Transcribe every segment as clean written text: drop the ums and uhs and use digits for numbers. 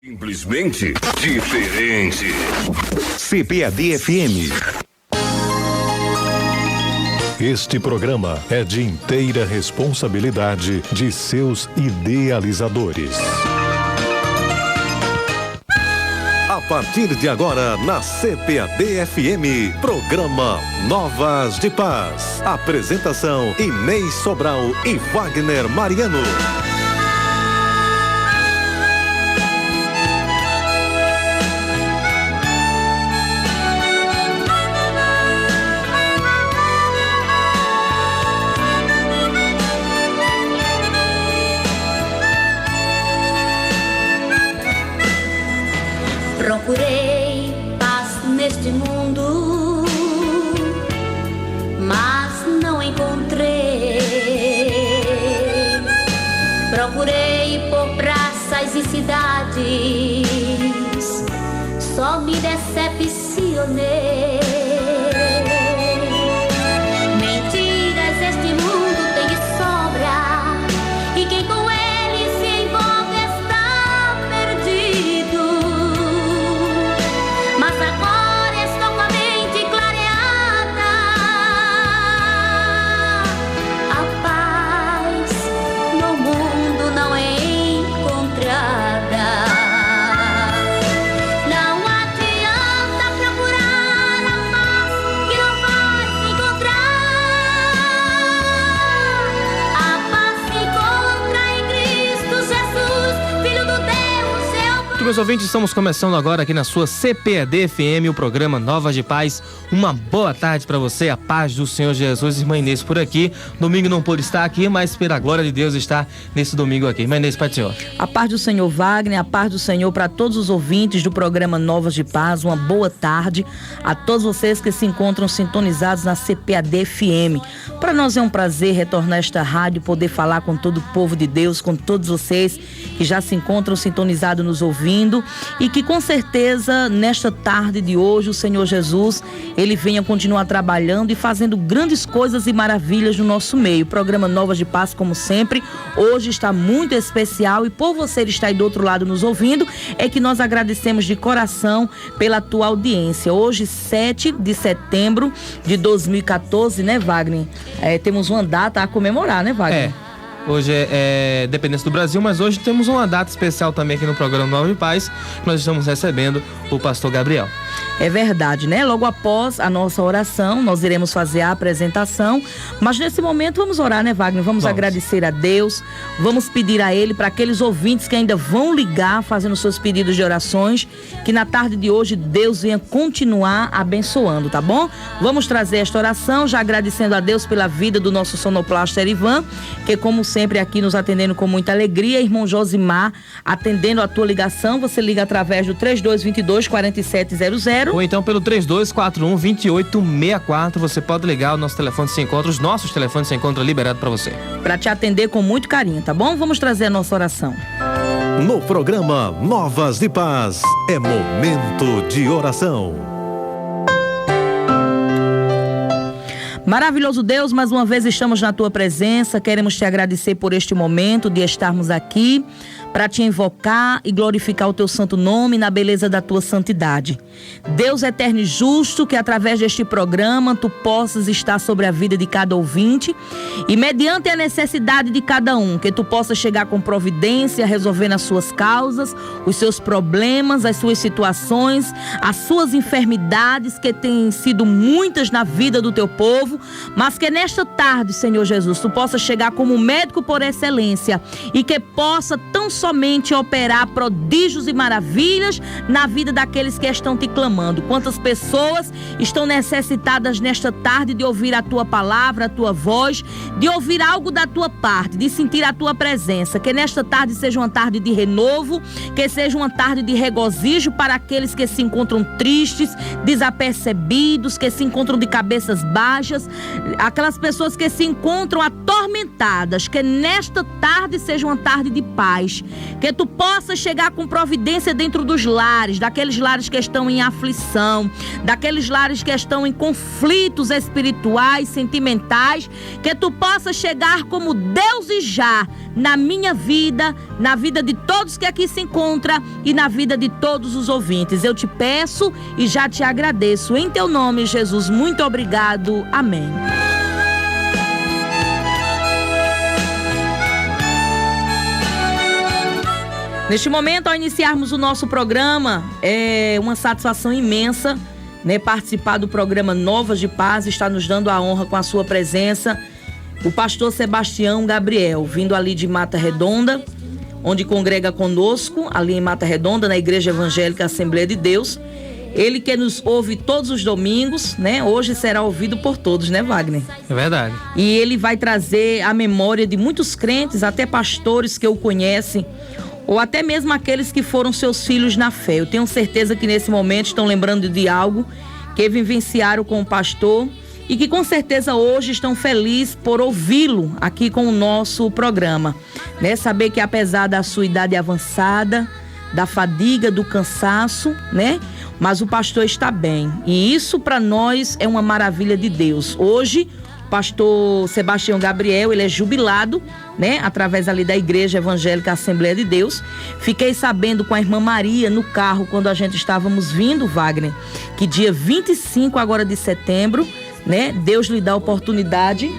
Simplesmente diferente. CPAD-FM. Este programa é de inteira responsabilidade de seus idealizadores. A partir de agora, na CPAD-FM, programa Novas de Paz. Apresentação: Inês Sobral e Wagner Mariano. Procurei paz neste mundo, mas não encontrei. Procurei por praças e cidades, só me decepcionei. Mentiras este mundo tem de sobra, e quem com ele se envolve está perdido. Mas agora estou com a mente clareada. A paz no mundo não é encontrada. Não adianta procurar a paz que não vai encontrar. A paz se encontra em Cristo Jesus, Filho do Deus, seu Pai. Meus ouvintes, estamos começando agora aqui na sua CPAD-FM, o programa Novas de Paz. Uma boa tarde para você, a paz do Senhor Jesus. Irmã Inês por aqui. Domingo não pôde estar aqui, mas pela glória de Deus está nesse domingo aqui. Irmã Inês, Pai do Senhor. A paz do Senhor, Wagner, a paz do Senhor para todos os ouvintes do programa Novas de Paz. Uma boa tarde a todos vocês que se encontram sintonizados na CPAD-FM. Para nós é um prazer retornar a esta rádio, poder falar com todo o povo de Deus, com todos vocês que já se encontram sintonizados nos ouvindo, e que com certeza nesta tarde de hoje o Senhor Jesus, Ele venha continuar trabalhando e fazendo grandes coisas e maravilhas no nosso meio. O programa Novas de Paz, como sempre, hoje está muito especial, e por você estar aí do outro lado nos ouvindo, é que nós agradecemos de coração pela tua audiência. Hoje, 7 de setembro de 2014, né, Wagner? Temos uma data a comemorar, né, Wagner? Hoje é Dependência do Brasil, mas hoje temos uma data especial também aqui no programa Nova de Paz. Nós estamos recebendo o pastor Gabriel. É verdade, né? Logo após a nossa oração, nós iremos fazer a apresentação, mas nesse momento vamos orar, né, Wagner? Vamos agradecer a Deus, vamos pedir a Ele, para aqueles ouvintes que ainda vão ligar, fazendo seus pedidos de orações, que na tarde de hoje Deus venha continuar abençoando, tá bom? Vamos trazer esta oração, já agradecendo a Deus pela vida do nosso sonoplasta Erivan, que como sempre aqui nos atendendo com muita alegria. Irmão Josimar, atendendo a tua ligação, você liga através do 3222-4700. Ou então pelo 3241-2864, você pode ligar, o nosso telefone se encontra, os nossos telefones se encontram liberados para você. Para te atender com muito carinho, tá bom? Vamos trazer a nossa oração. No programa Novas de Paz, é momento de oração. Maravilhoso Deus, mais uma vez estamos na tua presença, queremos te agradecer por este momento de estarmos aqui para te invocar e glorificar o teu santo nome na beleza da tua santidade. Deus eterno e justo, que através deste programa tu possas estar sobre a vida de cada ouvinte e mediante a necessidade de cada um, que tu possas chegar com providência, resolvendo as suas causas, os seus problemas, as suas situações, as suas enfermidades, que têm sido muitas na vida do teu povo, mas que nesta tarde, Senhor Jesus, tu possas chegar como médico por excelência e que possa tão somente operar prodígios e maravilhas na vida daqueles que estão te clamando. Quantas pessoas estão necessitadas nesta tarde de ouvir a tua palavra, a tua voz, de ouvir algo da tua parte, de sentir a tua presença. Que nesta tarde seja uma tarde de renovo, que seja uma tarde de regozijo para aqueles que se encontram tristes, desapercebidos, que se encontram de cabeças baixas, aquelas pessoas que se encontram atormentadas. Que nesta tarde seja uma tarde de paz, Que tu possa chegar com providência dentro dos lares, daqueles lares que estão em aflição, daqueles lares que estão em conflitos espirituais, sentimentais. Que tu possa chegar como Deus e já na minha vida, na vida de todos que aqui se encontram e na vida de todos os ouvintes. Eu te peço e já te agradeço. Em teu nome, Jesus, muito obrigado. Amém. Neste momento, ao iniciarmos o nosso programa, é uma satisfação imensa, né, participar do programa Novas de Paz, está nos dando a honra com a sua presença, o pastor Sebastião Gabriel, vindo ali de Mata Redonda, onde congrega conosco, ali em Mata Redonda, na Igreja Evangélica Assembleia de Deus. Ele que nos ouve todos os domingos, né? Hoje será ouvido por todos, né, Wagner? É verdade. E ele vai trazer a memória de muitos crentes, até pastores que o conhecem, ou até mesmo aqueles que foram seus filhos na fé. Eu tenho certeza que nesse momento estão lembrando de algo que vivenciaram com o pastor e que com certeza hoje estão felizes por ouvi-lo aqui com o nosso programa, né? Saber que apesar da sua idade avançada, da fadiga, do cansaço, né? Mas o pastor está bem. E isso para nós é uma maravilha de Deus. Hoje, o pastor Sebastião Gabriel, ele é jubilado, né? Através ali da Igreja Evangélica Assembleia de Deus. Fiquei sabendo com a irmã Maria no carro, quando a gente estávamos vindo, Wagner, que dia 25 agora de setembro, né? Deus lhe dá a oportunidade,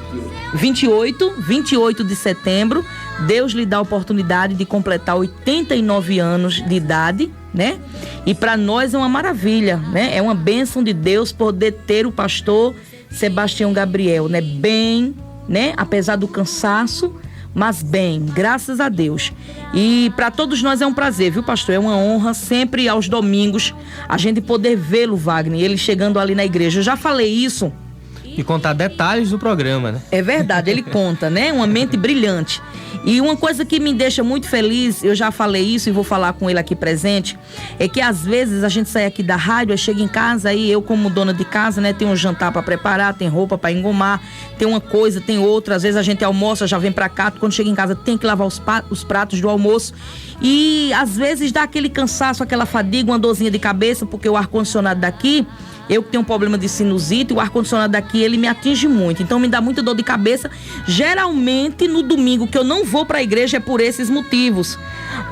28 de setembro, Deus lhe dá a oportunidade de completar 89 anos de idade, né? E para nós é uma maravilha, né? É uma bênção de Deus poder ter o pastor Sebastião Gabriel, né? Bem, né? Apesar do cansaço, mas bem, graças a Deus. E para todos nós é um prazer, viu, pastor? É uma honra sempre aos domingos a gente poder vê-lo, Wagner, ele chegando ali na igreja. Eu já falei isso. E contar detalhes do programa, né? É verdade, ele conta, né? Uma mente brilhante. E uma coisa que me deixa muito feliz, eu já falei isso e vou falar com ele aqui presente, é que às vezes a gente sai aqui da rádio, aí chega em casa, aí eu como dona de casa, né, tem um jantar para preparar, tem roupa para engomar, tem uma coisa, tem outra, às vezes a gente almoça, já vem para cá, quando chega em casa tem que lavar os pratos do almoço, e às vezes dá aquele cansaço, aquela fadiga, uma dorzinha de cabeça, porque o ar-condicionado daqui, eu que tenho um problema de sinusite, o ar-condicionado daqui, ele me atinge muito. Então me dá muita dor de cabeça. Geralmente no domingo que eu não vou para a igreja é por esses motivos.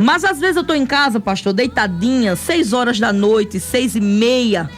Mas às vezes eu tô em casa, pastor, deitadinha, 6 horas da noite, 6:30,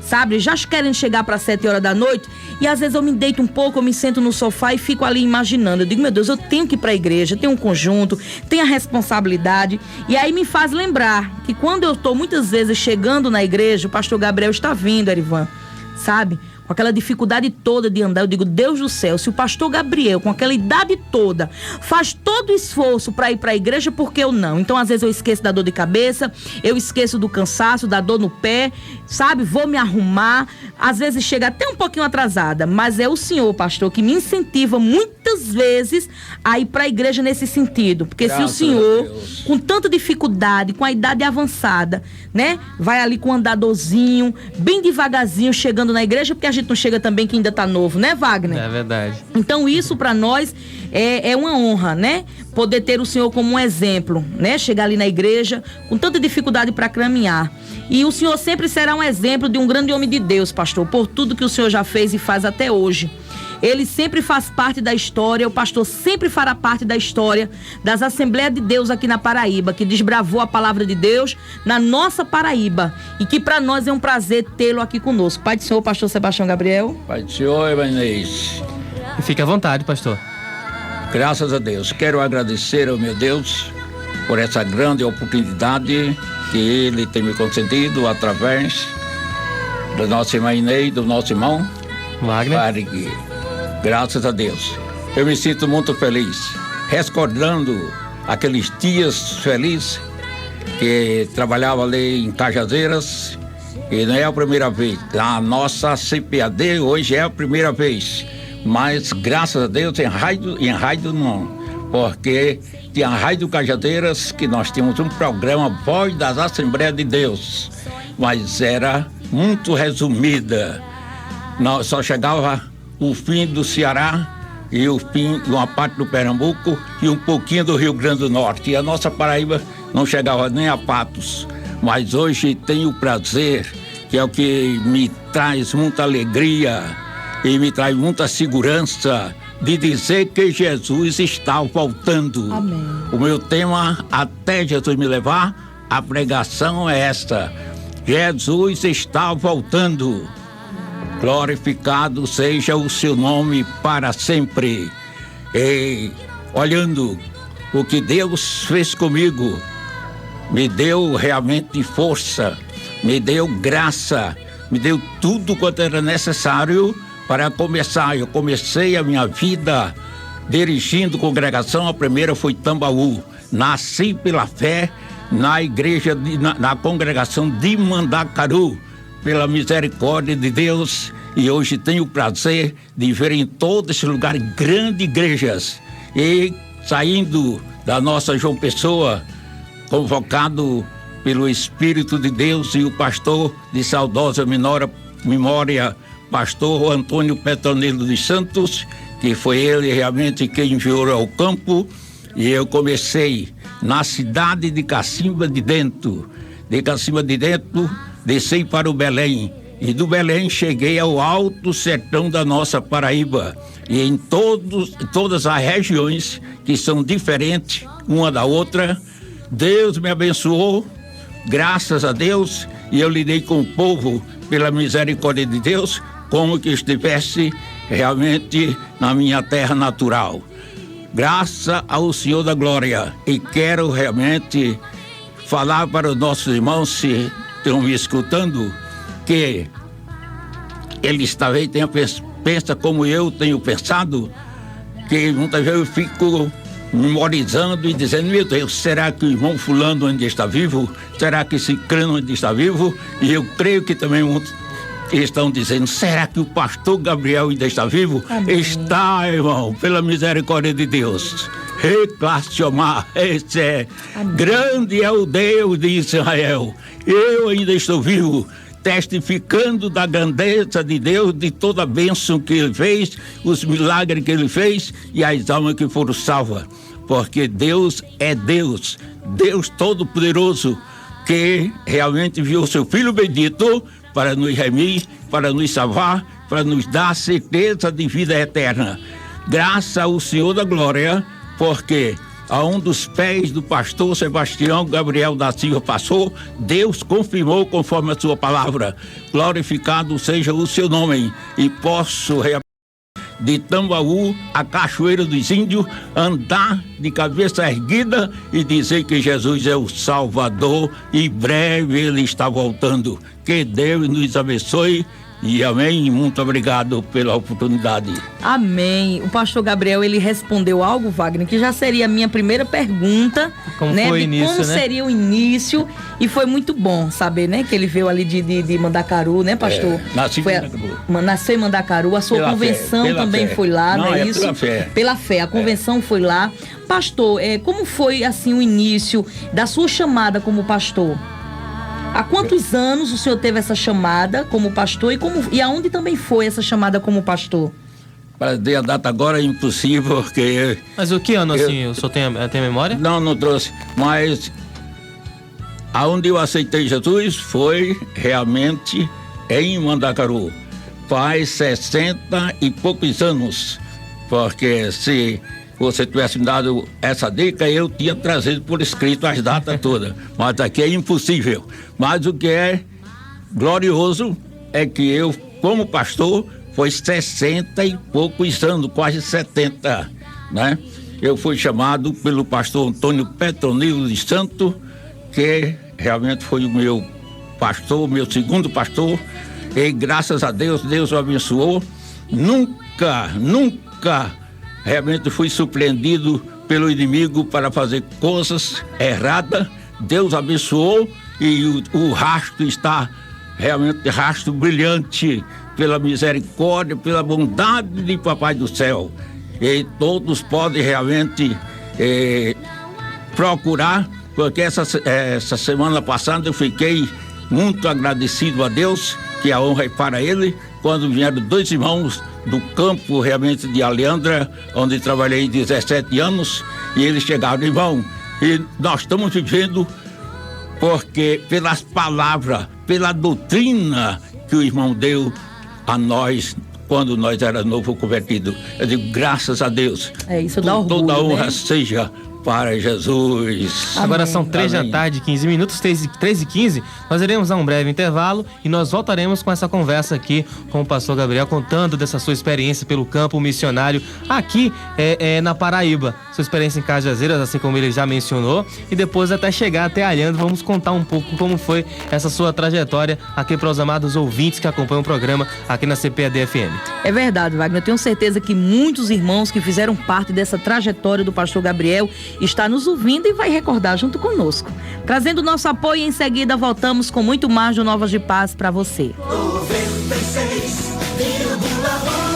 sabe? Já querem chegar para 7 horas da noite. E às vezes eu me deito um pouco, eu me sento no sofá e fico ali imaginando. Eu digo, meu Deus, eu tenho que ir para a igreja, tenho um conjunto, tenho a responsabilidade. E aí me faz lembrar que quando eu estou muitas vezes chegando na igreja, o pastor Gabriel está vindo, Erivan, sabe? Com aquela dificuldade toda de andar, eu digo, Deus do céu, se o pastor Gabriel, com aquela idade toda, faz todo o esforço para ir para a igreja, por que eu não? Então, às vezes eu esqueço da dor de cabeça, eu esqueço do cansaço, da dor no pé, sabe? Vou me arrumar, às vezes chega até um pouquinho atrasada, mas é o Senhor, pastor, que me incentiva muitas vezes a ir para a igreja nesse sentido, porque graças se o Senhor, com tanta dificuldade, com a idade avançada, né? Vai ali com um andadorzinho, bem devagarzinho, chegando na igreja, porque a gente não chega também que ainda tá novo, né, Wagner? É verdade. Então isso para nós é uma honra, né? Poder ter o Senhor como um exemplo, né? Chegar ali na igreja com tanta dificuldade para caminhar. E o Senhor sempre será um exemplo de um grande homem de Deus, pastor, por tudo que o Senhor já fez e faz até hoje. Ele sempre faz parte da história, o pastor sempre fará parte da história das Assembleias de Deus aqui na Paraíba, que desbravou a palavra de Deus na nossa Paraíba e que para nós é um prazer tê-lo aqui conosco. Pai do Senhor, pastor Sebastião Gabriel. Pai do Senhor, Evanês. E fique à vontade, pastor. Graças a Deus. Quero agradecer ao meu Deus por essa grande oportunidade que Ele tem me concedido através da nossa irmã Inês, do nosso irmão Wagner. Graças a Deus. Eu me sinto muito feliz, recordando aqueles dias felizes que trabalhava ali em Cajazeiras, e não é a primeira vez. A nossa CPAD hoje é a primeira vez, mas graças a Deus em rádio não, porque tinha a Rádio Cajazeiras, que nós tínhamos um programa Voz das Assembleias de Deus, mas era muito resumida. Só chegava o fim do Ceará e uma parte do Pernambuco e um pouquinho do Rio Grande do Norte. E a nossa Paraíba não chegava nem a Patos. Mas hoje tenho o prazer, que é o que me traz muita alegria e me traz muita segurança, de dizer que Jesus está voltando. Amém. O meu tema, até Jesus me levar, a pregação é esta: Jesus está voltando. Glorificado seja o seu nome para sempre. E olhando o que Deus fez comigo, me deu realmente força, me deu graça, me deu tudo quanto era necessário para começar. Eu comecei a minha vida dirigindo congregação. A primeira foi Tambaú. Nasci pela fé na igreja, na congregação de Mandacaru, pela misericórdia de Deus, e hoje tenho o prazer de ver em todo esse lugar grandes igrejas. E saindo da nossa João Pessoa, convocado pelo Espírito de Deus e o pastor de saudosa memória, pastor Antônio Petronilo dos Santos, que foi ele realmente quem enviou ao campo, e eu comecei na cidade de Cacimba de Dentro. De Cacimba de Dentro, desci para o Belém, e do Belém cheguei ao alto sertão da nossa Paraíba, e em todas as regiões que são diferentes uma da outra. Deus me abençoou, graças a Deus, e eu lidei com o povo pela misericórdia de Deus, como que estivesse realmente na minha terra natural. Graças ao Senhor da Glória. E quero realmente falar para os nossos irmãos, se estão me escutando, que eles talvez pensa como eu tenho pensado, que muitas vezes eu fico memorizando e dizendo: meu Deus, será que o irmão fulano ainda está vivo? Será que esse crânio ainda está vivo? E eu creio que também muitos estão dizendo: será que o pastor Gabriel ainda está vivo? Amém. Está, irmão, pela misericórdia de Deus. Reclassiomar, esse é grande, é o Deus de Israel. Eu ainda estou vivo, testificando da grandeza de Deus, de toda a bênção que Ele fez, os milagres que Ele fez e as almas que foram salvas. Porque Deus é Deus, Deus Todo-Poderoso, que realmente enviou seu Filho bendito para nos remir, para nos salvar, para nos dar certeza de vida eterna. Graças ao Senhor da Glória, porque a um dos pés do pastor Sebastião Gabriel da Silva passou, Deus confirmou conforme a sua palavra. Glorificado seja o seu nome, e posso de Tambaú a Cachoeira dos Índios andar de cabeça erguida e dizer que Jesus é o Salvador, e breve Ele está voltando. Que Deus nos abençoe. E amém, muito obrigado pela oportunidade. Amém. O pastor Gabriel, ele respondeu algo, Wagner, que já seria a minha primeira pergunta, como né? Foi o início, como seria o início, e foi muito bom saber, né, que ele veio ali de Mandacaru, né, pastor? Nasceu em Mandacaru, a sua convenção também foi lá, não é isso? Pela fé. Pela fé, a convenção foi lá. Pastor, como foi assim o início da sua chamada como pastor? Há quantos anos o senhor teve essa chamada como pastor, e aonde também foi essa chamada como pastor? Para dizer a data agora é impossível, porque... Mas o que ano, assim, o senhor tem memória? Não trouxe, mas aonde eu aceitei Jesus foi realmente em Mandacaru. Faz 60 e poucos anos, porque se você tivesse me dado essa dica, eu tinha trazido por escrito as datas todas, mas aqui é impossível. Mas o que é glorioso é que eu, como pastor, foi 60 e poucos anos, quase 70, né? Eu fui chamado pelo pastor Antônio Petronilo de Santos, que realmente foi o meu pastor, meu segundo pastor, e graças a Deus, Deus o abençoou. Nunca realmente fui surpreendido pelo inimigo para fazer coisas erradas. Deus abençoou, e o rastro está realmente rastro brilhante pela misericórdia, pela bondade de Papai do Céu. E todos podem realmente procurar, porque essa semana passada eu fiquei muito agradecido a Deus, que a honra é para Ele, quando vieram dois irmãos do campo realmente de Aliandra, onde trabalhei 17 anos, e eles chegaram, irmão, e nós estamos vivendo porque pelas palavras, pela doutrina que o irmão deu a nós quando nós era novo convertido. Eu digo, graças a Deus. É, isso dá orgulho, toda a honra, né? seja para Jesus. Agora são 3 da tarde, 15 minutos, 3h15. Nós iremos a um breve intervalo e nós voltaremos com essa conversa aqui com o pastor Gabriel, contando dessa sua experiência pelo campo missionário aqui na Paraíba. Sua experiência em Cajazeiras, assim como ele já mencionou, e depois até chegar até Aliandro, vamos contar um pouco como foi essa sua trajetória aqui para os amados ouvintes que acompanham o programa aqui na CPAD-FM. É verdade, Wagner. Eu tenho certeza que muitos irmãos que fizeram parte dessa trajetória do pastor Gabriel está nos ouvindo e vai recordar junto conosco. Trazendo nosso apoio, em seguida voltamos com muito mais do Novas de Paz para você.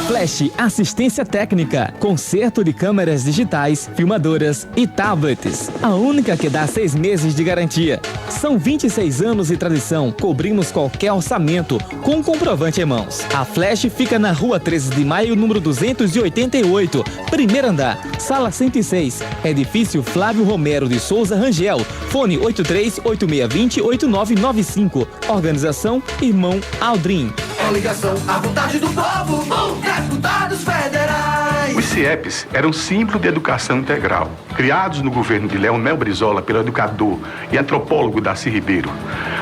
Flash Assistência Técnica, conserto de câmeras digitais, filmadoras e tablets. A única que dá 6 meses de garantia. São 26 anos de tradição, cobrimos qualquer orçamento com comprovante em mãos. A Flash fica na Rua 13 de Maio, número 288, primeiro andar, sala 106, edifício Flávio Romero de Souza Rangel, fone 8386208995, organização Irmão Aldrin. Ligação à vontade do povo, deputados federais. Os CIEPs eram símbolo de educação integral, criados no governo de Leonel Brizola pelo educador e antropólogo Darcy Ribeiro.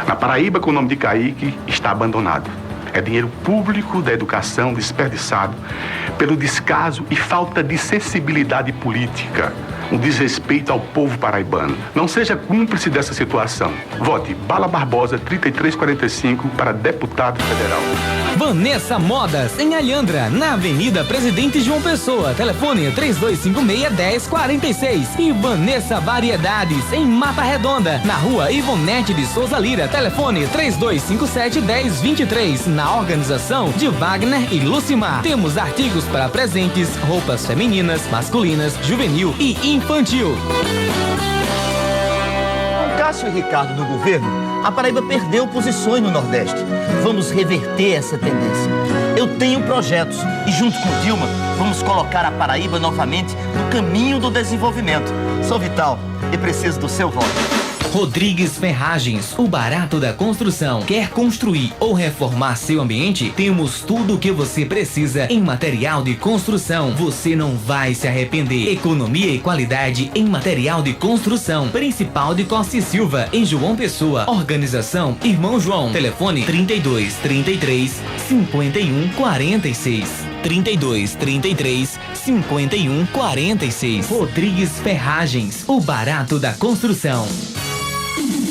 Na Paraíba, com o nome de Caíque, está abandonado. É dinheiro público da educação desperdiçado pelo descaso e falta de sensibilidade política, um desrespeito ao povo paraibano. Não seja cúmplice dessa situação. Vote Bala Barbosa 3345 para deputado federal. Vanessa Modas, em Aliandra, na Avenida Presidente João Pessoa, telefone 3256-1046. E Vanessa Variedades, em Mata Redonda, na Rua Ivonete de Souza Lira, telefone 3257-1023. Na organização de Wagner e Lucimar. Temos artigos para presentes, roupas femininas, masculinas, juvenil e infantil. Com Cássio e Ricardo no governo, a Paraíba perdeu posições no Nordeste. Vamos reverter essa tendência. Eu tenho projetos e, junto com Dilma, vamos colocar a Paraíba novamente no caminho do desenvolvimento. Sou Vital e preciso do seu voto. Rodrigues Ferragens, o barato da construção. Quer construir ou reformar seu ambiente? Temos tudo o que você precisa em material de construção. Você não vai se arrepender. Economia e qualidade em material de construção. Principal de Costa e Silva, em João Pessoa. Organização Irmão João. Telefone 3233-5146. 3233-5146. Rodrigues Ferragens, o barato da construção.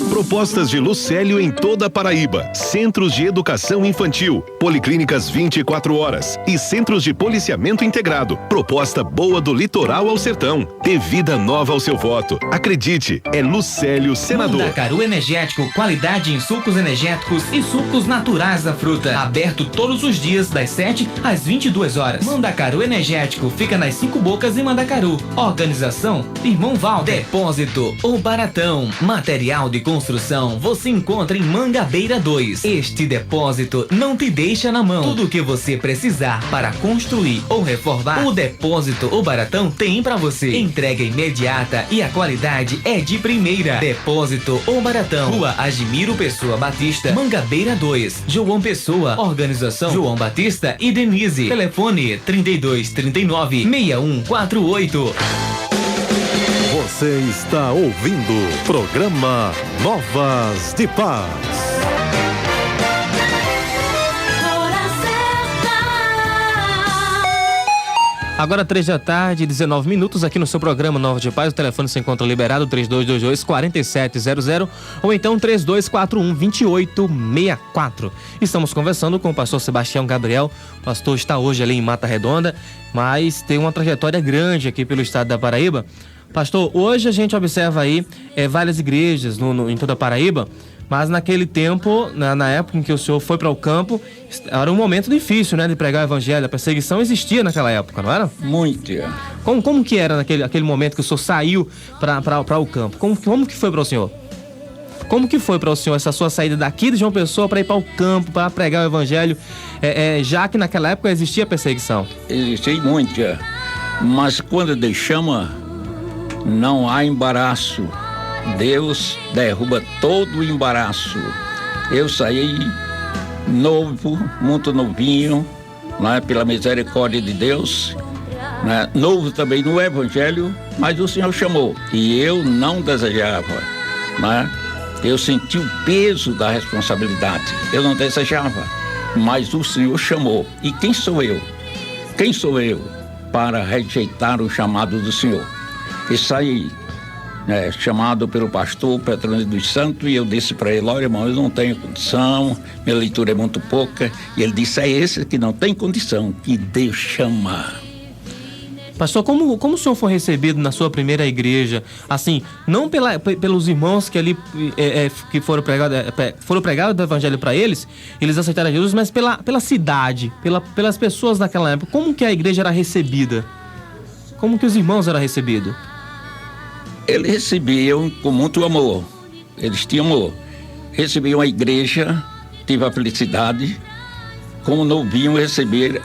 Propostas de Lucélio em toda a Paraíba. Centros de educação infantil, policlínicas 24 horas e centros de policiamento integrado. Proposta boa do litoral ao sertão. Dê vida nova ao seu voto. Acredite, é Lucélio, senador. Mandacaru Energético, qualidade em sucos energéticos e sucos naturais da fruta. Aberto todos os dias das 7 às 22 horas. Mandacaru Energético fica nas 5 Bocas em Mandacaru. Organização Irmão Valder. Depósito ou Baratão. Material de construção você encontra em Mangabeira 2. Este depósito não te deixa na mão. Tudo o que você precisar para construir ou reformar, o Depósito ou Baratão tem para você. Entrega imediata e a qualidade é de primeira. Depósito ou Baratão. Rua Agimiro Pessoa Batista, Mangabeira 2, João Pessoa. Organização João Batista e Denise. Telefone 3239-6148. Você está ouvindo o programa Novas de Paz. Agora 3 da tarde, 19 minutos, aqui no seu programa Nova de Paz. O telefone se encontra liberado, 3222-4700 ou então 3241-2864. Estamos conversando com o pastor Sebastião Gabriel. O pastor está hoje ali em Mata Redonda, mas tem uma trajetória grande aqui pelo estado da Paraíba. Pastor, hoje a gente observa aí várias igrejas em toda a Paraíba, mas naquele tempo, na época em que o senhor foi para o campo, era um momento difícil, né, de pregar o evangelho. A perseguição existia naquela época, não era? Muito. Como que era naquele momento que o senhor saiu para o campo? Como que foi para o senhor? Como que foi para o senhor essa sua saída daqui de João Pessoa para ir para o campo, para pregar o evangelho, já que naquela época existia perseguição? Existia muita, mas quando Deus chama, não há embaraço. Deus derruba todo o embaraço. Eu saí novo, muito novinho, né, pela misericórdia de Deus, né, novo também no evangelho, mas o Senhor chamou e eu não desejava, né? Eu senti o peso da responsabilidade, eu não desejava, mas o Senhor chamou. E quem sou eu? Quem sou eu para rejeitar o chamado do Senhor? E saí chamado pelo pastor Petrônio dos Santos, e eu disse para ele: olha, irmão, eu não tenho condição, minha leitura é muito pouca. E ele disse: é esse que não tem condição, que Deus chama. Pastor, como o senhor foi recebido na sua primeira igreja? Assim, não pelos irmãos que ali que foram pregados do evangelho para eles aceitaram Jesus, mas pela cidade, pelas pessoas naquela época. Como que a igreja era recebida? Como que os irmãos eram recebidos? Eles recebiam com muito amor. Eles tinham amor. Recebiam a igreja, tive a felicidade, como novinho, receber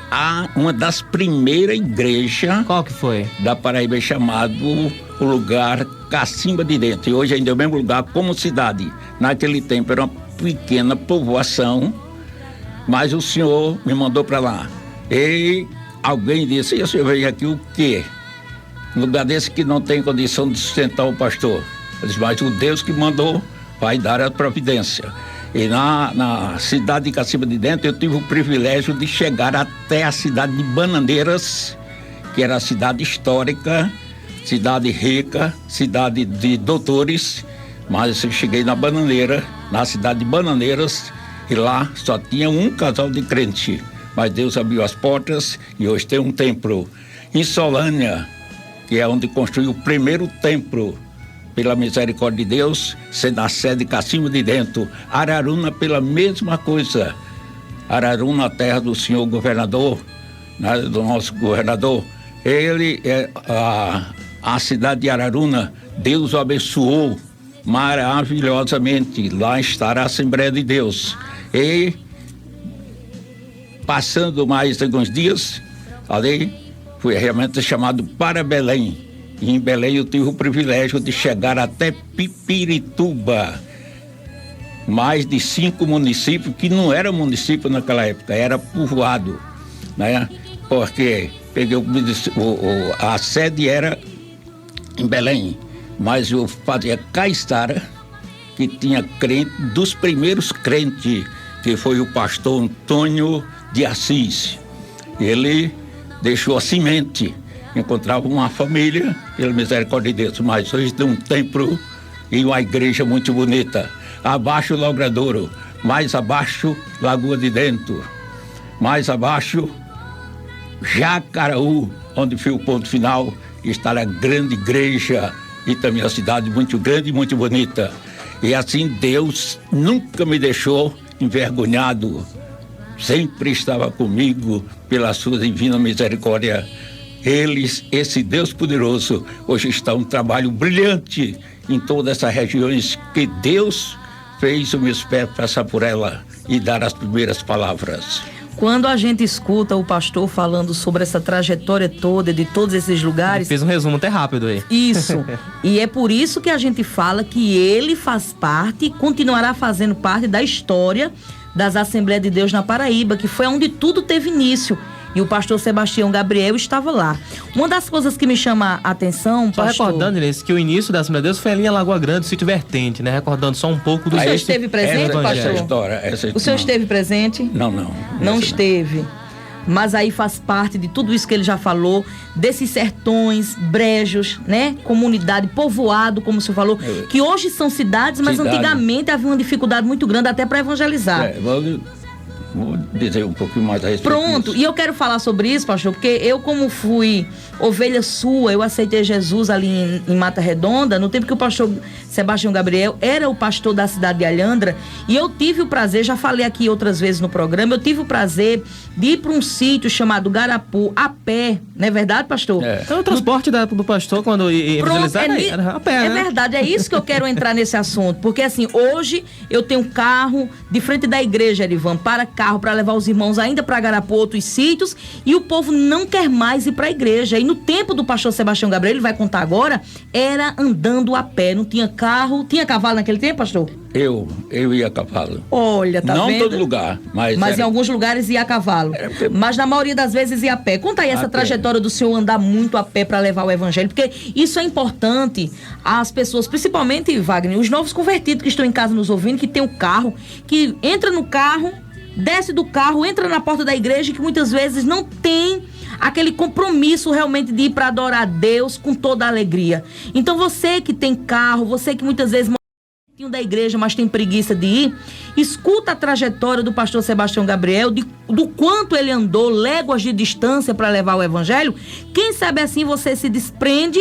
uma das primeiras igrejas. Qual que foi? Da Paraíba, chamado o lugar Cacimba de Dentro. E hoje ainda é o mesmo lugar como cidade. Naquele tempo era uma pequena povoação, mas o Senhor me mandou para lá. E alguém disse: e o senhor veio aqui o quê? Um lugar desse que não tem condição de sustentar o pastor. Eu disse: mas o Deus que mandou vai dar a providência. E na cidade de Cacimba de Dentro, eu tive o privilégio de chegar até a cidade de Bananeiras, que era a cidade histórica, cidade rica, cidade de doutores. Mas eu cheguei na cidade de Bananeiras, e lá só tinha um casal de crente. Mas Deus abriu as portas e hoje tem um templo. Em Solânia, que é onde construiu o primeiro templo, pela misericórdia de Deus, sendo a sede de Cacimba de Dentro. Araruna, pela mesma coisa. Araruna, a terra do senhor governador, né, do nosso governador. Ele, a cidade de Araruna, Deus o abençoou maravilhosamente. Lá estará a Assembleia de Deus. E, passando mais alguns dias, ali, fui realmente chamado para Belém. E em Belém eu tive o privilégio de chegar até Pipirituba. Mais de 5 municípios, que não era município naquela época, era povoado, né? Porque peguei a sede era em Belém, mas eu fazia Caiçara, que tinha crente, dos primeiros crentes, que foi o pastor Antônio de Assis. Ele deixou a semente. Encontrava uma família, pela misericórdia de Deus, mas hoje tem um templo e uma igreja muito bonita. Abaixo Logradouro, mais abaixo Lagoa de Dentro, mais abaixo Jacaraú, onde foi o ponto final, está a grande igreja e também a cidade muito grande e muito bonita. E assim Deus nunca me deixou envergonhado, sempre estava comigo pela sua divina misericórdia. Esse Deus poderoso, hoje está um trabalho brilhante em todas essas regiões que Deus fez os meus pés passar por ela e dar as primeiras palavras. Quando a gente escuta o pastor falando sobre essa trajetória toda de todos esses lugares... Fez um resumo até rápido aí. Isso. E é por isso que a gente fala que ele faz parte, continuará fazendo parte da história das Assembleias de Deus na Paraíba, que foi onde tudo teve início. E o pastor Sebastião Gabriel estava lá. Uma das coisas que me chama a atenção, só pastor... recordando, Inês, que o início da Assembleia de Deus foi ali em Lagoa Grande, sítio Vertente, né? Recordando só um pouco do... O senhor esteve presente, pastor? O senhor esteve presente? Não esteve. Mas aí faz parte de tudo isso que ele já falou, desses sertões, brejos, né? Comunidade, povoado, como o senhor falou, que hoje são cidades, mas antigamente havia uma dificuldade muito grande até para evangelizar. Vou dizer um pouquinho mais a respeito Pronto, disso. E eu quero falar sobre isso, pastor, porque eu, como fui ovelha sua, eu aceitei Jesus ali em Mata Redonda, no tempo que o pastor Sebastião Gabriel era o pastor da cidade de Alhandra, e eu tive o prazer, já falei aqui outras vezes no programa, eu tive o prazer de ir para um sítio chamado Garapu, a pé, não é verdade, pastor? Então o transporte do pastor quando evangelizar era a pé, É né? verdade, é isso que eu quero entrar nesse assunto, porque assim, hoje eu tenho um carro de frente da igreja, Erivan, para carro, para levar os irmãos ainda para Garapu, outros sítios, e o povo não quer mais ir para a igreja. E no tempo do pastor Sebastião Gabriel, ele vai contar agora, era andando a pé, não tinha carro. Tinha cavalo naquele tempo, pastor? Eu ia a cavalo. Olha, tá não vendo? Não em todo lugar, mas em alguns lugares ia a cavalo. Mas na maioria das vezes ia a pé. Conta aí essa trajetória do senhor andar muito a pé para levar o evangelho, porque isso é importante às pessoas, principalmente, Wagner, os novos convertidos que estão em casa nos ouvindo, que tem um carro, que entra no carro, desce do carro, entra na porta da igreja, que muitas vezes não tem aquele compromisso realmente de ir para adorar a Deus com toda a alegria. Então você que tem carro, você que muitas vezes da igreja, mas tem preguiça de ir, escuta a trajetória do pastor Sebastião Gabriel, do quanto ele andou léguas de distância para levar o evangelho. Quem sabe assim você se desprende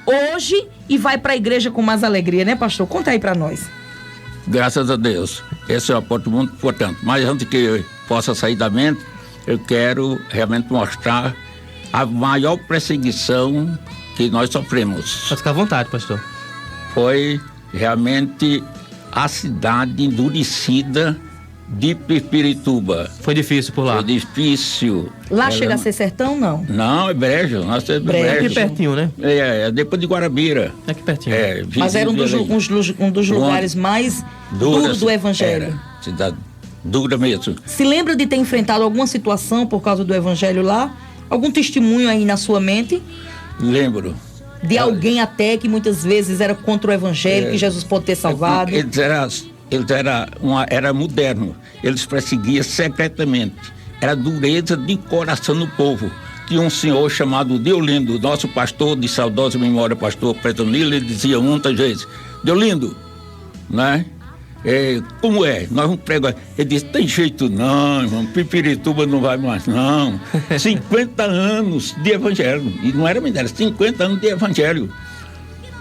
hoje e vai para a igreja com mais alegria, né, pastor? Conta aí para nós. Graças a Deus, esse é um ponto muito importante. Mas antes que eu possa sair da mente, eu quero realmente mostrar a maior perseguição que nós sofremos. Pode ficar à vontade, pastor. Foi realmente a cidade endurecida de Pirituba. Foi difícil por lá? Foi difícil. Lá chega a ser sertão, não? Não, é Brejo. Nós temos Brejo. Aqui pertinho, né? É depois de Guarabira. Aqui pertinho. Mas era um dos lugares mais duros do evangelho. Era, cidade dura mesmo. Se lembra de ter enfrentado alguma situação por causa do evangelho lá? Algum testemunho aí na sua mente? Lembro. De alguém até que muitas vezes era contra o evangelho, que Jesus pode ter salvado? Eles eram modernos. Eles perseguiam secretamente. Era dureza de coração no povo. Tinha um senhor chamado Deolindo, nosso pastor de saudosa memória, pastor Petronilo, ele dizia muitas vezes: Deolindo, né? Como é? Nós vamos pregar. Ele disse: tem jeito não, irmão, Pirituba não vai mais não. 50 anos de evangelho. E não era mentira, 50 anos de evangelho.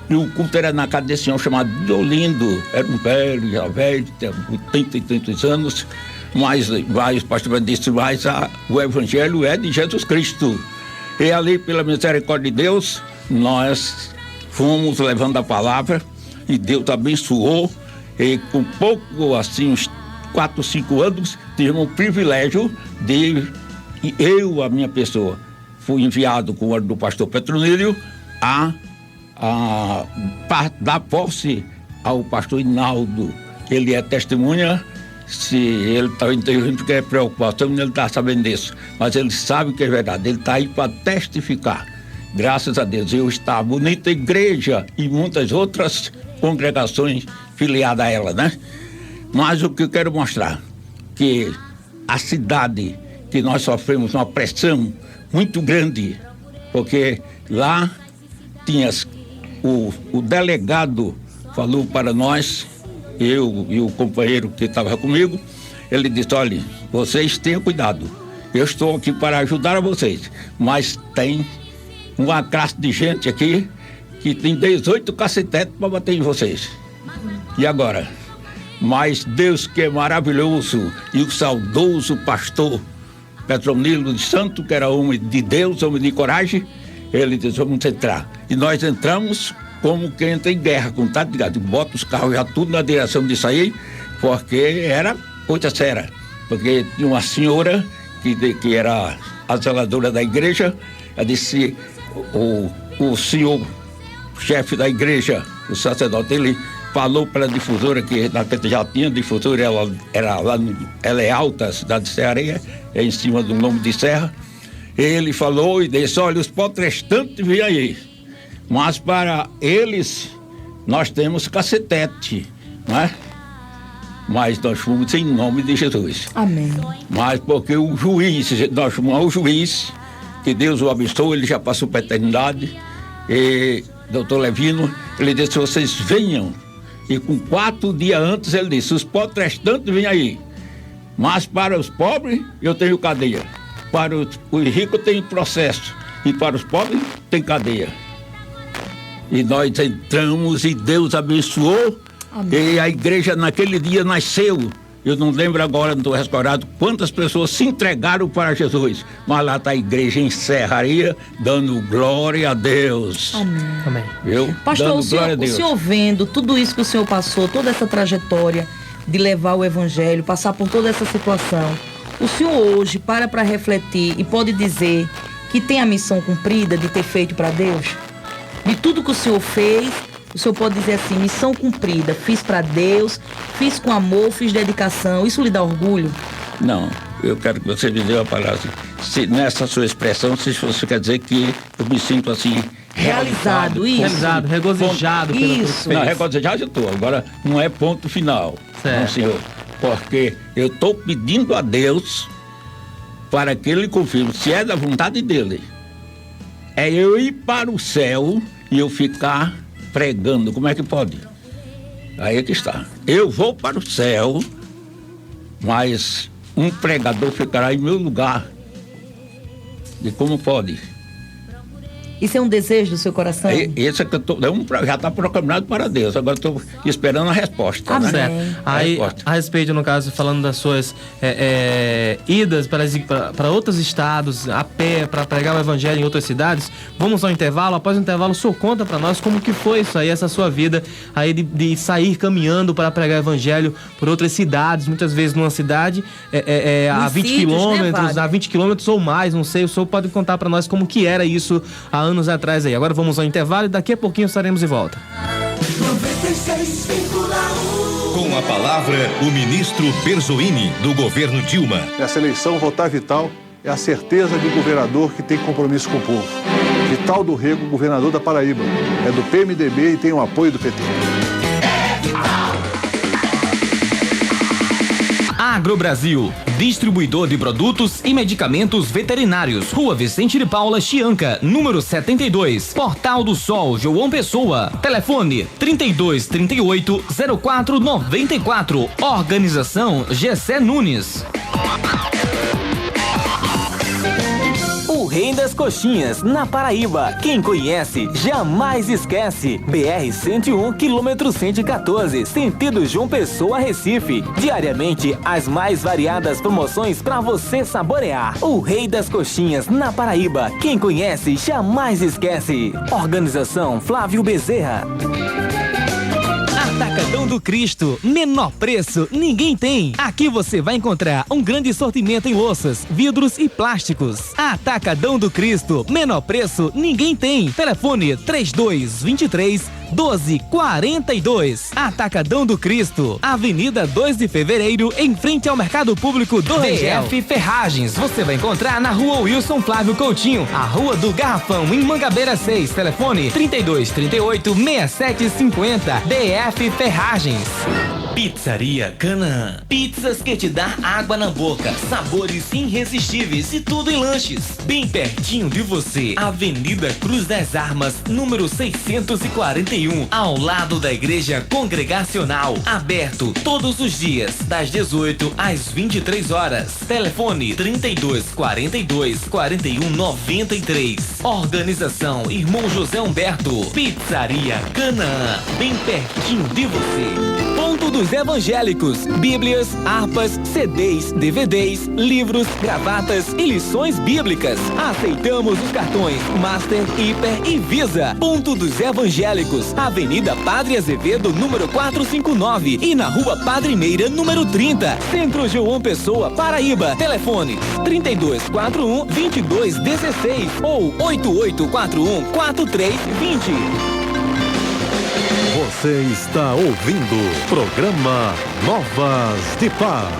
E o culto era na casa desse senhor chamado Deolindo. Era um velho, já velho, tinha 80 e tantos anos. Mas o pastor disse: mas o evangelho é de Jesus Cristo. E ali, pela misericórdia de Deus, nós fomos levando a palavra e Deus abençoou. E com pouco, assim, uns 4, 5 anos, tivemos o privilégio de eu, a minha pessoa, fui enviado com o ordem do pastor Petronílio a dar posse ao pastor Hinaldo. Ele é testemunha, se ele está entendendo porque é preocupação, ele está sabendo disso. Mas ele sabe que é verdade, ele está aí para testificar. Graças a Deus, eu estava bonita igreja e muitas outras congregações filiadas a ela, né? Mas o que eu quero mostrar, que a cidade que nós sofremos uma pressão muito grande, porque lá tinha o delegado falou para nós, eu e o companheiro que estava comigo, ele disse: olha, vocês tenham cuidado, eu estou aqui para ajudar a vocês, mas tem uma classe de gente aqui que tem 18 cacetetes para bater em vocês. E agora? Mas Deus, que é maravilhoso, e o saudoso pastor Petronilo de Santo, que era homem de Deus, homem de coragem, ele disse: vamos entrar. E nós entramos como quem entra em guerra, com tanto de gado, bota os carros já tudo na direção de sair, porque era coisa séria. Porque tinha uma senhora que era a zeladora da igreja, ela disse: o senhor chefe da igreja, o sacerdote, ele falou para a difusora, que naquele já tinha difusora, ela é alta, a cidade de Serraria, é em cima do nome de Serra. Ele falou e disse: olha, os protestantes vêm aí, mas para eles nós temos cacetete, não é? Mas nós fomos em nome de Jesus. Amém. Mas porque o juiz, nós chamamos o juiz, que Deus o abençoe, ele já passou para a eternidade, e doutor Levino, ele disse: vocês venham. E com 4 dias antes ele disse: os protestantes vêm aí, mas para os pobres eu tenho cadeia, para os ricos eu tenho processo, e para os pobres tem cadeia. E nós entramos e Deus abençoou. Amém. E a igreja naquele dia nasceu. Eu não lembro agora, não estou recordado quantas pessoas se entregaram para Jesus. Mas lá está a igreja em Serraria, dando glória a Deus. Amém. Viu? Pastor, dando glória a Deus. O senhor vendo tudo isso que o senhor passou, toda essa trajetória de levar o evangelho, passar por toda essa situação, o senhor hoje para refletir e pode dizer que tem a missão cumprida de ter feito para Deus? De tudo que o senhor fez, o senhor pode dizer assim, missão cumprida, fiz para Deus, fiz com amor, fiz dedicação, isso lhe dá orgulho? Não, eu quero que você me dê uma palavra assim, se nessa sua expressão, se você quer dizer que eu me sinto assim, realizado, isso. Realizado, regozijado. Isso. Não, regozijado eu estou, agora não é ponto final, não, senhor, porque eu estou pedindo a Deus para que Ele confirme, se é da vontade dEle, é eu ir para o céu e eu ficar pregando, como é que pode? Aí é que está. Eu vou para o céu, mas um pregador ficará em meu lugar. E como pode? Isso é um desejo do seu coração? Esse é que já está proclamado para Deus. Agora estou esperando a resposta. Amém. Né? Aí, a respeito, no caso, falando das suas idas para outros estados, a pé, para pregar o evangelho em outras cidades, vamos ao intervalo. Após o intervalo, o senhor conta para nós como que foi isso aí, essa sua vida aí de sair caminhando para pregar o evangelho por outras cidades, muitas vezes numa cidade a 20 quilômetros, a 20 quilômetros ou mais, não sei. O senhor pode contar para nós como que era isso há anos atrás aí. Agora vamos ao intervalo e daqui a pouquinho estaremos de volta. 96,1. Com a palavra, o ministro Perzoini, do governo Dilma. Nessa eleição, votar Vital é a certeza de um governador que tem compromisso com o povo. Vital do Rego, governador da Paraíba. É do PMDB e tem o apoio do PT. Agrobrasil, distribuidor de produtos e medicamentos veterinários. Rua Vicente de Paula, Chianca, número 72. Portal do Sol, João Pessoa. Telefone 3238-0494. Organização Gessé Nunes. O Rei das Coxinhas, na Paraíba. Quem conhece, jamais esquece. BR-101, quilômetro 114, sentido João Pessoa, Recife. Diariamente, as mais variadas promoções para você saborear. O Rei das Coxinhas, na Paraíba. Quem conhece, jamais esquece. Organização Flávio Bezerra. Atacadão do Cristo, menor preço ninguém tem. Aqui você vai encontrar um grande sortimento em louças, vidros e plásticos. Atacadão do Cristo, menor preço ninguém tem. Telefone 3223-1242. Atacadão do Cristo, Avenida 2 de Fevereiro, em frente ao Mercado Público do Rangel. DF Ferragens, você vai encontrar na Rua Wilson Flávio Coutinho, a Rua do Garrafão, em Mangabeira 6. Telefone 3238-6750. DF Ferragens. Pizzaria Canaã. Pizzas que te dá água na boca, sabores irresistíveis e tudo em lanches. Bem pertinho de você. Avenida Cruz das Armas, número 641, ao lado da Igreja Congregacional. Aberto todos os dias, das 18 às 23 horas. Telefone 3242-4193. Organização Irmão José Humberto. Pizzaria Canaã, bem pertinho de você. Ponto dos Evangélicos, Bíblias, harpas, CDs, DVDs, livros, gravatas e lições bíblicas. Aceitamos os cartões Master, Hiper e Visa. Ponto dos Evangélicos, Avenida Padre Azevedo, número 459 e na Rua Padre Meira, número 30, Centro João Pessoa, Paraíba. Telefone 3241-2216 ou 8841-4320. Você está ouvindo o programa Novas de Paz.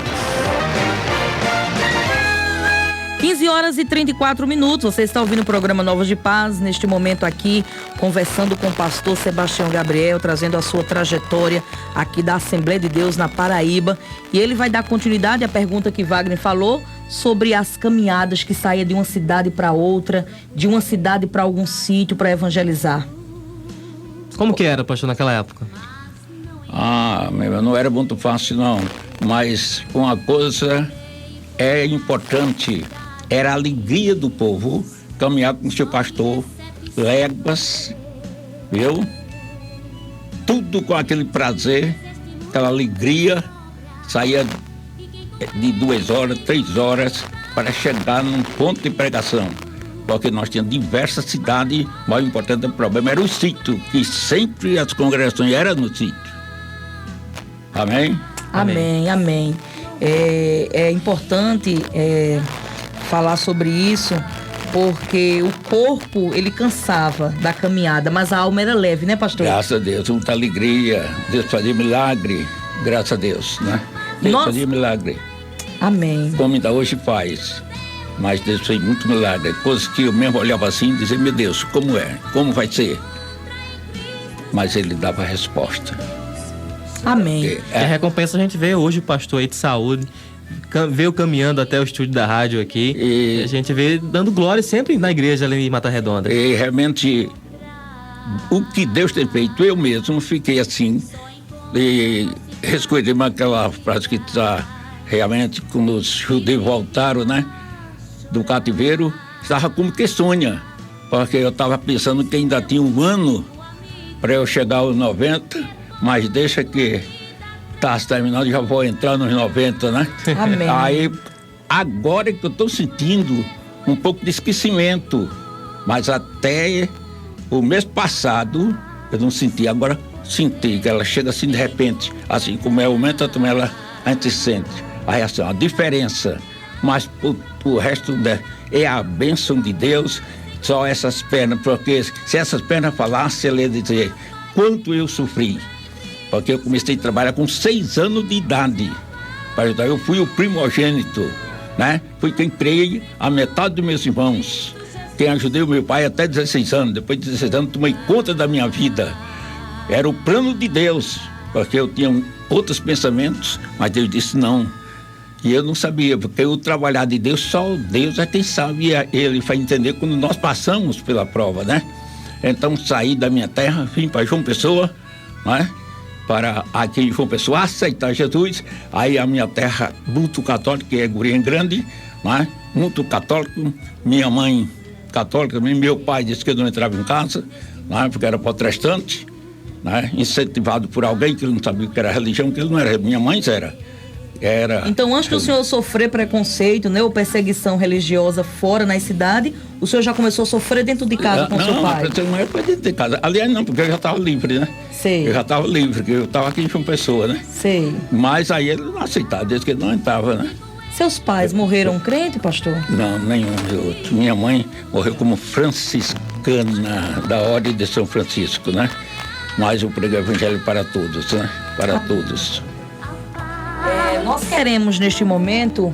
15h34. Você está ouvindo o programa Novas de Paz, neste momento aqui, conversando com o pastor Sebastião Gabriel, trazendo a sua trajetória aqui da Assembleia de Deus na Paraíba. E ele vai dar continuidade à pergunta que Wagner falou sobre as caminhadas que saía de uma cidade para outra, de uma cidade para algum sítio para evangelizar. Como que era, pastor, naquela época? Não era muito fácil, não. Mas uma coisa é importante, era a alegria do povo caminhar com o seu pastor léguas viu? Tudo com aquele prazer, aquela alegria, saía de 2 horas, 3 horas para chegar num ponto de pregação. Porque nós tínhamos diversas cidades, o mais importante problema era o sítio, que sempre as congregações eram no sítio. Amém? Amém. É importante falar sobre isso, porque o corpo, ele cansava da caminhada, mas a alma era leve, né, pastor? Graças a Deus, muita alegria, Deus fazia milagre, graças a Deus, né? Deus fazia milagre. Amém. Como ainda hoje faz, mas Deus fez muito milagre, coisas que eu mesmo olhava assim e dizia, meu Deus, como é? Como vai ser? Mas ele dava a resposta. Amém. A recompensa a gente vê hoje o pastor aí de saúde, veio caminhando até o estúdio da rádio aqui, e a gente vê dando glória sempre na igreja ali em Mata Redonda. E realmente, o que Deus tem feito, eu mesmo fiquei assim, e resguardei aquela frase que está realmente, quando os judeus voltaram, né, do cativeiro, estava como que sonha, porque eu estava pensando que ainda tinha um ano para eu chegar aos 90, mas deixa que está terminando, já vou entrar nos 90, né? Amém. Aí, agora que eu estou sentindo um pouco de esquecimento, mas até o mês passado eu não senti, agora senti, que ela chega assim de repente, assim como é o momento, também a gente sente a reação, a diferença, mas o resto é a bênção de Deus, só essas pernas, porque se essas pernas falassem, ele ia dizer quanto eu sofri. Porque eu comecei a trabalhar com 6 anos de idade. Eu fui o primogênito, né? Fui quem criei a metade dos meus irmãos. Quem ajudei o meu pai até 16 anos. Depois de 16 anos, tomei conta da minha vida. Era o plano de Deus, porque eu tinha outros pensamentos, mas Deus disse não. E eu não sabia, porque o trabalhar de Deus, só Deus é quem sabe. Ele vai entender quando nós passamos pela prova, né? Então, saí da minha terra, vim para João Pessoa, né? Para aqui em João Pessoa aceitar Jesus. Aí a minha terra muito católica, que é Gurinha Grande, né? Muito católico, minha mãe católica, meu pai disse que eu não entrava em casa, né? Porque era protestante, né? Incentivado por alguém que não sabia o que era religião, que ele não era, minha mãe era. Então, antes do senhor sofrer preconceito, né, ou perseguição religiosa fora na cidade, o senhor já começou a sofrer dentro de casa com seu pai? Não foi dentro de casa. Aliás, não, porque eu já estava livre, né? Sei. Eu já estava livre, porque eu estava aqui em João Pessoa, né? Sei. Mas aí ele não aceitava, desde que ele não entrava, né? Seus pais morreram crente, pastor? Não, nenhum de outro. Minha mãe morreu como franciscana da Ordem de São Francisco, né? Mas eu prego o evangelho para todos, né? Para todos. Nós queremos neste momento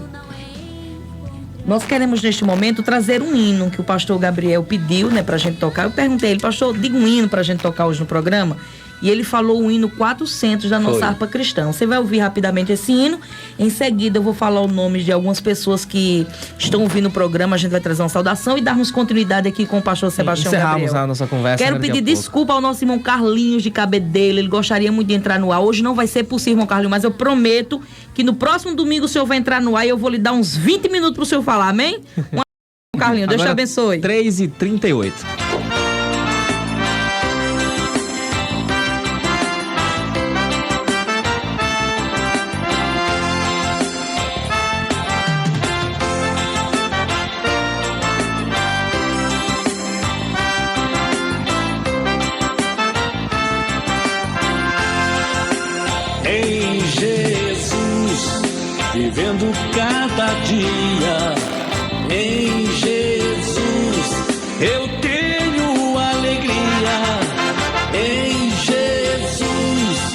trazer um hino que o pastor Gabriel pediu, né, pra gente tocar. Eu perguntei a ele, pastor, diga um hino pra gente tocar hoje no programa. E ele falou o hino 400 da nossa harpa cristã. Você vai ouvir rapidamente esse hino. Em seguida eu vou falar o nome de algumas pessoas que estão ouvindo o programa. A gente vai trazer uma saudação e darmos continuidade aqui com o pastor Sebastião Gabriel. Encerramos a nossa conversa. Quero pedir desculpa ao nosso irmão Carlinhos de Cabedelo. Ele gostaria muito de entrar no ar. Hoje não vai ser possível, irmão Carlinhos, mas eu prometo que no próximo domingo o senhor vai entrar no ar e eu vou lhe dar uns 20 minutos pro senhor falar, amém? Carlinhos, Deus te abençoe. 3h38. Em Jesus, vivendo cada dia. Em Jesus, eu tenho alegria. Em Jesus,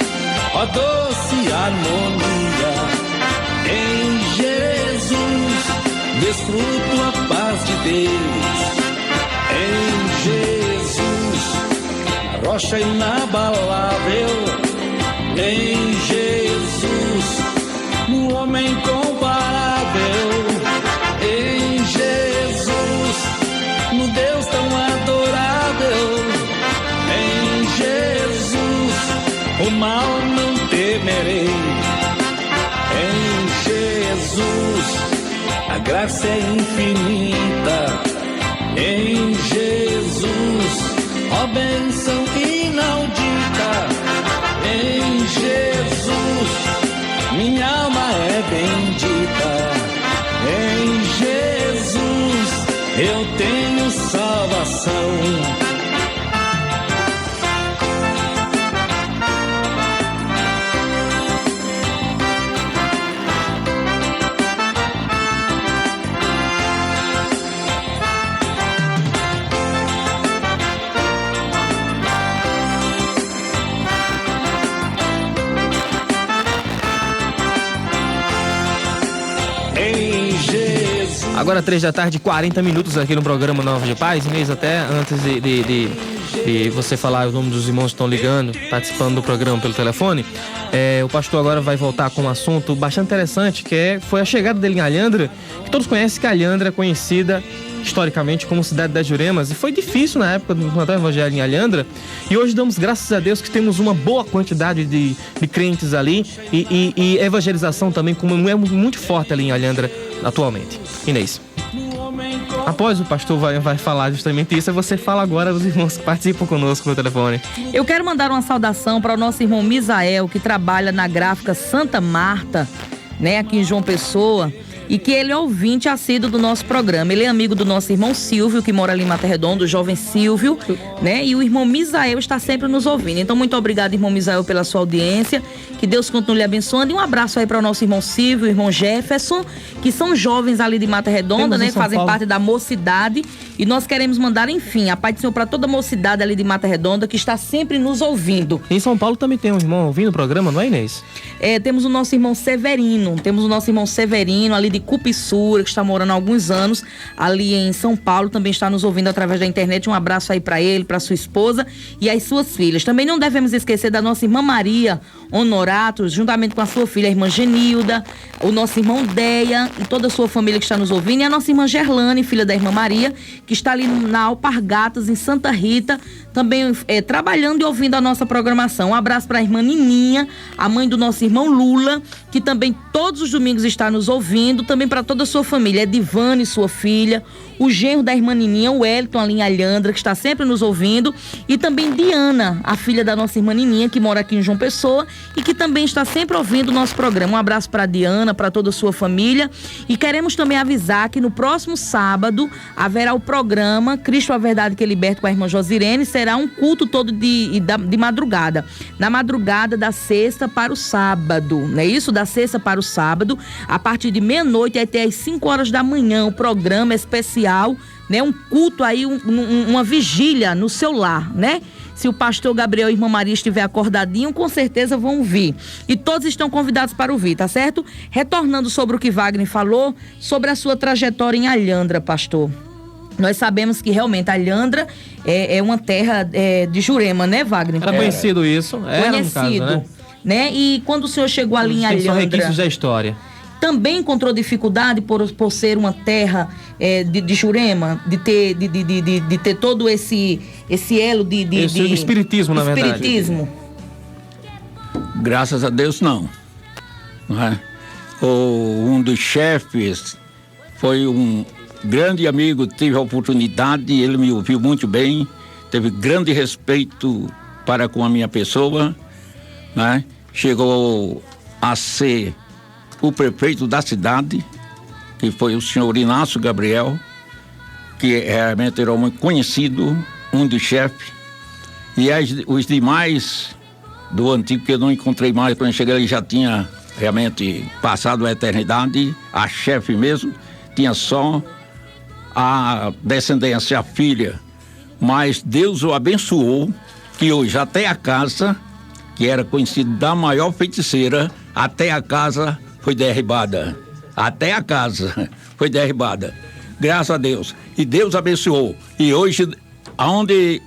ó doce harmonia. Em Jesus, desfruto a paz de Deus. Em Jesus, rocha inabalável. Em Jesus, no homem incomparável. Em Jesus, no Deus tão adorável. Em Jesus, o mal não temerei. Em Jesus, a graça é infinita. Em Jesus, ó bênção inaudita. Em Jesus, minha alma é bendita. Em Jesus, eu tenho salvação. Agora 3 da tarde, 40 minutos aqui no programa Nova de Paz. Inês, até antes de você falar o nome dos irmãos que estão ligando, participando do programa pelo telefone, o pastor agora vai voltar com um assunto bastante interessante, que foi a chegada dele em Alhandra, que todos conhecem que Alhandra é conhecida historicamente como cidade das Juremas, e foi difícil na época de implantar o evangelho em Alhandra, e hoje damos graças a Deus que temos uma boa quantidade de crentes ali, e evangelização também como é muito forte ali em Alhandra atualmente. Inês, após o pastor vai falar justamente isso, você fala agora os irmãos que participam conosco no telefone. Eu quero mandar uma saudação para o nosso irmão Misael, que trabalha na gráfica Santa Marta, né, aqui em João Pessoa, e que ele é ouvinte assíduo do nosso programa. Ele é amigo do nosso irmão Silvio, que mora ali em Mata Redonda, o jovem Silvio, né? E o irmão Misael está sempre nos ouvindo. Então, muito obrigado, irmão Misael, pela sua audiência. Que Deus continue lhe abençoando. E um abraço aí para o nosso irmão Silvio, o irmão Jefferson, que são jovens ali de Mata Redonda, né? Fazem parte da mocidade. E nós queremos mandar, enfim, a paz do Senhor para toda a mocidade ali de Mata Redonda, que está sempre nos ouvindo. Em São Paulo também tem um irmão ouvindo o programa, não é, Inês? Temos o nosso irmão Severino. Ali de Cupissura, que está morando há alguns anos ali em São Paulo, também está nos ouvindo através da internet. Um abraço aí para ele, para sua esposa e as suas filhas. Também não devemos esquecer da nossa irmã Maria Honorato, juntamente com a sua filha, a irmã Genilda, o nosso irmão Deia e toda a sua família que está nos ouvindo, e a nossa irmã Gerlane, filha da irmã Maria, que está ali na Alpargatas, em Santa Rita, também trabalhando e ouvindo a nossa programação. Um abraço para a irmã Nininha, a mãe do nosso irmão Lula, que também todos os domingos está nos ouvindo, também para toda a sua família, Edivane, sua filha, o genro da irmã Nininha, o Wellington, ali em Alhandra, que está sempre nos ouvindo, e também Diana, a filha da nossa irmã Nininha, que mora aqui em João Pessoa e que também está sempre ouvindo o nosso programa. Um abraço para Diana, para toda a sua família, e queremos também avisar que no próximo sábado haverá o programa Cristo a Verdade que Liberta com a irmã Josirene. Será um culto todo de madrugada, na madrugada da sexta para o sábado, não é isso? Da sexta para o sábado, a partir de meia-noite até às 5 horas da manhã, o programa especial, né? Um culto aí, uma vigília no seu lar, né? Se o pastor Gabriel e a irmã Maria estiver acordadinho, com certeza vão vir. E todos estão convidados para ouvir, tá certo? Retornando sobre o que Wagner falou, sobre a sua trajetória em Alhandra, pastor. Nós sabemos que realmente Alhandra é uma terra de Jurema, né, Wagner? Era conhecido isso. Conhecido, no caso, né? E quando o senhor chegou ali em Alhandra... São requisitos da história. Também encontrou dificuldade por ser uma terra de Jurema, de ter todo esse elo de espiritismo, na verdade. Espiritismo. Graças a Deus, não. Não é? Um dos chefes foi um grande amigo, tive a oportunidade, ele me ouviu muito bem, teve grande respeito para com a minha pessoa, né? Chegou a ser o prefeito da cidade, que foi o senhor Inácio Gabriel, que realmente era muito conhecido, um dos chefes, e os demais do antigo, que eu não encontrei mais, quando eu cheguei ele já tinha realmente passado a eternidade, a chefe mesmo, tinha só a descendência, a filha, mas Deus o abençoou, que hoje até a casa, que era conhecida da maior feiticeira, até a casa foi derribada. Até a casa foi derribada. Graças a Deus. E Deus abençoou. E hoje, aonde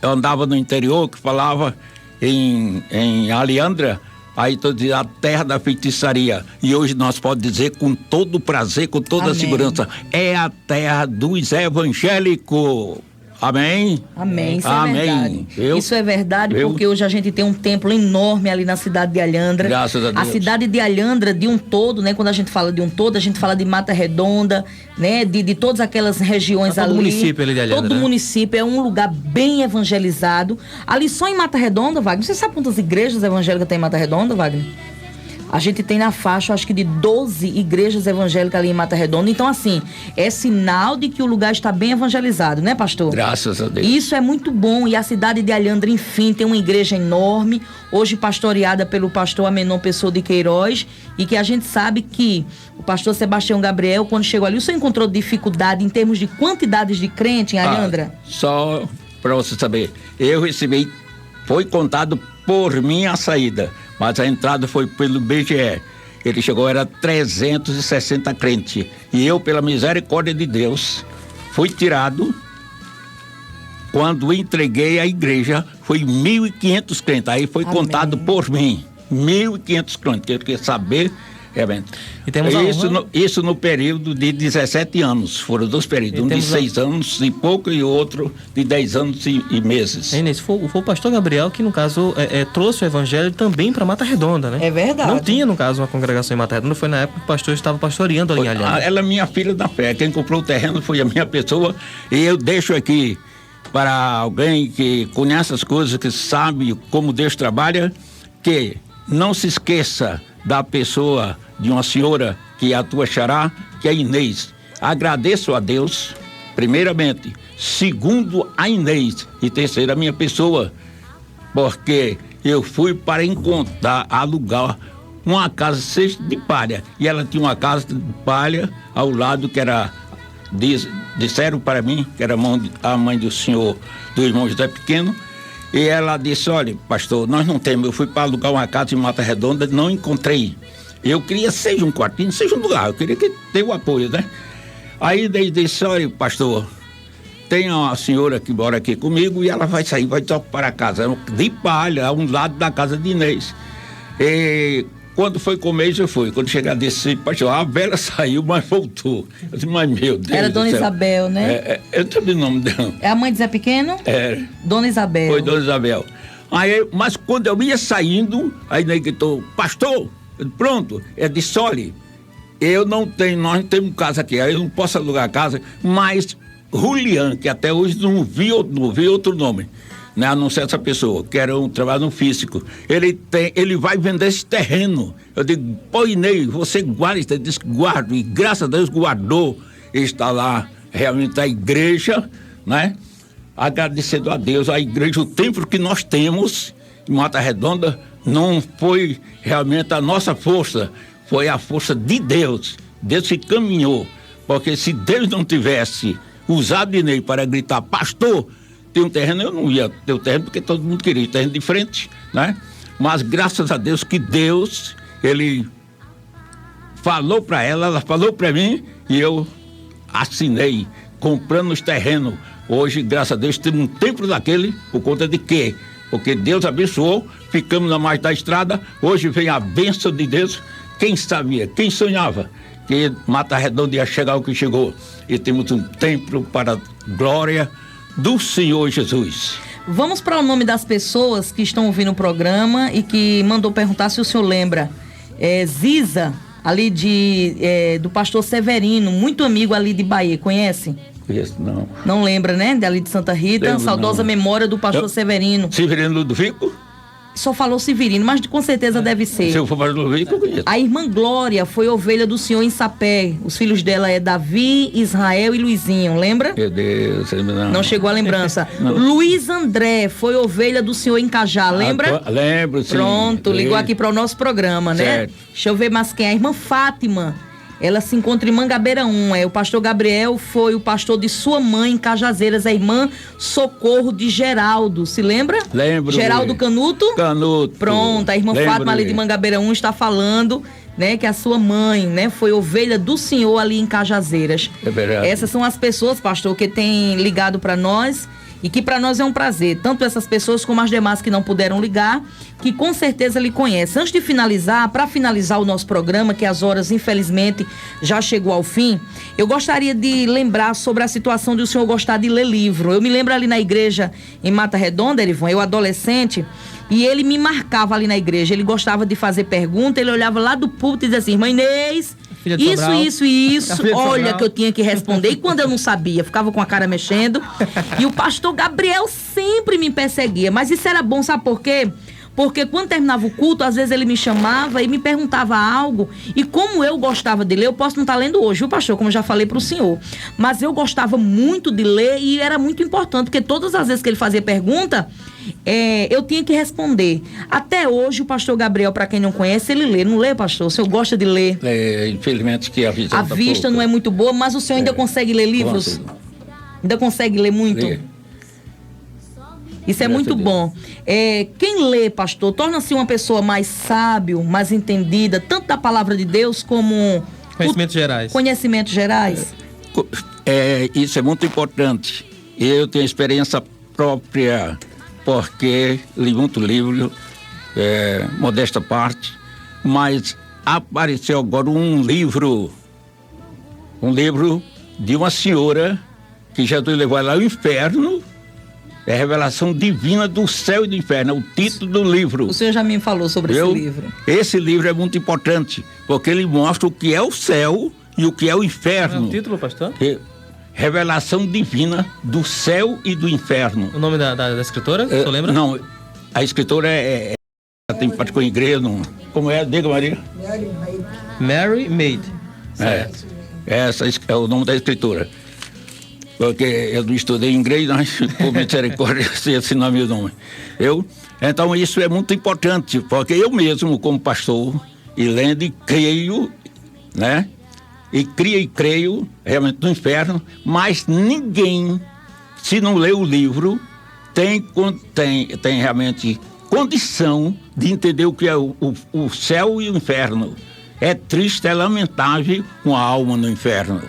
eu andava no interior, que falava em Alhandra, aí tô dizendo a terra da feitiçaria. E hoje nós podemos dizer com todo prazer, com toda a segurança, é a terra dos evangélicos. Amém. Amém, isso Amém. é verdade. Eu- Isso é verdade eu- porque hoje a gente tem um templo enorme ali na cidade de Alhandra. Graças a Deus. cidade de Alhandra, de um todo, né? Quando a gente fala de um todo, a gente fala de Mata Redonda, né? De todas aquelas regiões Todo ali. município ali de Alhandra, Todo né? município é um lugar bem evangelizado. Ali só em Mata Redonda, Wagner, você sabe quantas igrejas evangélicas tem em Mata Redonda, Wagner? A gente tem na faixa, acho que de 12 igrejas evangélicas ali em Mata Redonda. Então, assim, é sinal de que o lugar está bem evangelizado, né, pastor? Graças a Deus. Isso é muito bom. E a cidade de Alhandra, enfim, tem uma igreja enorme, hoje pastoreada pelo pastor Amenon Pessoa de Queiroz, e que a gente sabe que o pastor Sebastião Gabriel, quando chegou ali, o senhor encontrou dificuldade em termos de quantidades de crente em Alhandra? Só para você saber, eu recebi, foi contado por mim a saída, mas a entrada foi pelo BGE. Ele chegou, era 360 crentes. E eu, pela misericórdia de Deus, fui tirado. Quando entreguei a igreja, foi 1.500 crentes. Aí foi contado por mim. 1.500 crentes. Eu queria saber. E temos Isso no período de 17 anos. Foram 2 períodos. Um de 6 anos e pouco e outro de 10 anos e meses. Inês, foi o pastor Gabriel que, no caso, trouxe o evangelho também para Mata Redonda, né? É verdade. Não tinha, no caso, uma congregação em Mata Redonda. Foi na época que o pastor estava pastoreando ali em Alhandra. Ela é minha filha da fé. Quem comprou o terreno foi a minha pessoa. E eu deixo aqui para alguém que conhece as coisas, que sabe como Deus trabalha, que não se esqueça da pessoa de uma senhora que é a tua xará, que é a Inês. Agradeço a Deus, primeiramente. Segundo, a Inês. E terceiro, a minha pessoa. Porque eu fui para encontrar, alugar uma casa de palha. E ela tinha uma casa de palha ao lado que era... Disseram para mim, que era a mãe do senhor, do irmão José Pequeno. E ela disse, olha, pastor, nós não temos. Eu fui para alugar uma casa em Mata Redonda, não encontrei. Eu queria, seja um quartinho, seja um lugar. Eu queria que tenha o apoio, né? Aí daí disse, olha, pastor, tem uma senhora que mora aqui comigo e ela vai sair, vai só para a casa de palha, a um lado da casa de Inês. E quando foi com o mês, eu fui. Quando chegar desse, pastor, a Vera saiu, mas voltou. Eu disse, mas meu Deus. Era Dona Isabel, né? Eu não sabia o nome dela. É a mãe de Zé Pequeno? É. Dona Isabel. Foi Dona Isabel. Aí, mas quando eu ia saindo, aí ele gritou, pastor, pronto, disse, olha, nós não temos casa aqui, aí eu não posso alugar a casa, mas Julian, que até hoje não vi outro nome, né, a não ser essa pessoa, que era um trabalho no físico, ele vai vender esse terreno. Eu digo, pô, Inês, você guarda, ele disse, guardo, e graças a Deus guardou, está lá, realmente a igreja, né, agradecendo a Deus, a igreja, o templo que nós temos em Mata Redonda, não foi realmente a nossa força, foi a força de Deus. Deus se caminhou, porque se Deus não tivesse usado Inês para gritar, pastor, tem um terreno, eu não ia ter o terreno, porque todo mundo queria o terreno de frente, né? Mas graças a Deus que Deus, ele falou para ela falou para mim, e eu assinei, comprando os terrenos. Hoje, graças a Deus, temos um templo daquele, por conta de quê? Porque Deus abençoou, ficamos na margem da estrada, hoje vem a bênção de Deus. Quem sabia, quem sonhava que Mata Redonda ia chegar ao que chegou? E temos um templo para a glória do Senhor Jesus. Vamos para o nome das pessoas que estão ouvindo o programa e que mandou perguntar se o senhor lembra. Ziza, ali do pastor Severino, muito amigo ali de Bahia, conhece? Conheço, não. Não lembra, né? Dali de Santa Rita, Lembro, saudosa não. memória do pastor Severino. Severino Ludovico? Só falou Severino, mas com certeza deve ser. Se eu for para Ludovico, eu conheço. A irmã Glória foi ovelha do senhor em Sapé. Os filhos dela é Davi, Israel e Luizinho, lembra? Meu Deus, Não chegou a lembrança. Não. Luiz André foi ovelha do senhor em Cajá, lembra? Lembro, sim. Pronto, ligou aqui para o nosso programa, né? Certo. Deixa eu ver mais quem é. A irmã Fátima. Ela se encontra em Mangabeira 1. O pastor Gabriel foi o pastor de sua mãe em Cajazeiras, a irmã Socorro de Geraldo. Se lembra? Lembro. Geraldo Canuto? Canuto. Pronto, a irmã Lembro Fátima ali de Mangabeira 1 está falando, né, que a sua mãe, né, foi ovelha do senhor ali em Cajazeiras. É verdade. Essas são as pessoas, pastor, que têm ligado para nós e que para nós é um prazer, tanto essas pessoas como as demais que não puderam ligar, que com certeza lhe conhecem. Antes de finalizar, para finalizar o nosso programa, que as horas infelizmente já chegou ao fim, eu gostaria de lembrar sobre a situação de o senhor gostar de ler livro. Eu me lembro ali na igreja em Mata Redonda, Erivan, eu adolescente, e ele me marcava ali na igreja, ele gostava de fazer pergunta, ele olhava lá do púlpito e dizia assim, irmã Inês, isso, olha que eu tinha que responder. E quando eu não sabia, ficava com a cara mexendo. E o pastor Gabriel sempre me perseguia. Mas isso era bom, sabe por quê? Porque quando terminava o culto, às vezes ele me chamava e me perguntava algo. E como eu gostava de ler, eu posso não estar lendo hoje, viu, pastor? Como eu já falei para o senhor. Mas eu gostava muito de ler e era muito importante, porque todas as vezes que ele fazia pergunta, eu tinha que responder. Até hoje, o pastor Gabriel, para quem não conhece, ele lê. Não lê, pastor? O senhor gosta de ler? Infelizmente que a visão vista não é muito boa, mas o senhor ainda consegue ler livros? Ainda consegue ler muito? Lê. Isso é muito bom. Quem lê, pastor, torna-se uma pessoa mais sábio, mais entendida, tanto da palavra de Deus como... Conhecimentos gerais. Isso é muito importante. Eu tenho experiência própria, porque li muito livro, modesta parte, mas apareceu agora um livro de uma senhora que Jesus levou ela ao inferno. É a revelação divina do céu e do inferno, é o título do livro. O senhor já me falou sobre esse livro. Esse livro é muito importante, porque ele mostra o que é o céu e o que é o inferno. Qual é o título, pastor? Revelação divina do céu e do inferno. O nome da escritora, o senhor lembra? Não, a escritora tem parte com a igreja, como é? Diga, Maria. Mary Maid. Certo. Esse é o nome da escritora. Porque eu não estudei inglês, mas por misericórdia, esse nome é o nome. Então isso é muito importante, porque eu mesmo, como pastor, e lendo e creio, né? E creio realmente no inferno, mas ninguém, se não lê o livro, tem realmente condição de entender o que é o céu e o inferno. É triste, é lamentável uma alma no inferno.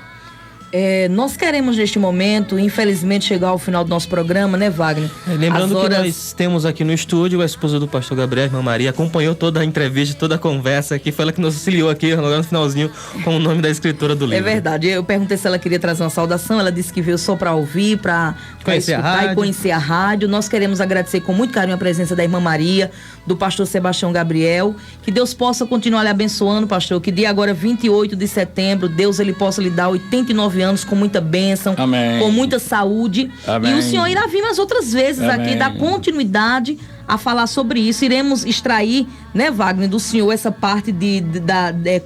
Nós queremos neste momento, infelizmente, chegar ao final do nosso programa, né, Wagner? Lembrando que nós temos aqui no estúdio a esposa do pastor Gabriel, a irmã Maria, acompanhou toda a entrevista, toda a conversa aqui, foi ela que nos auxiliou aqui no finalzinho com o nome da escritora do livro. É verdade, eu perguntei se ela queria trazer uma saudação, ela disse que veio só para ouvir, para escutar e conhecer a rádio. Nós queremos agradecer com muito carinho a presença da irmã Maria, do pastor Sebastião Gabriel, que Deus possa continuar lhe abençoando, pastor, que dia agora 28 de setembro, Deus ele possa lhe dar 89 anos com muita bênção, amém, com muita saúde. Amém. E o senhor irá vir mais outras vezes, amém, aqui, dar continuidade a falar sobre isso. Iremos extrair, né, Wagner, do senhor essa parte de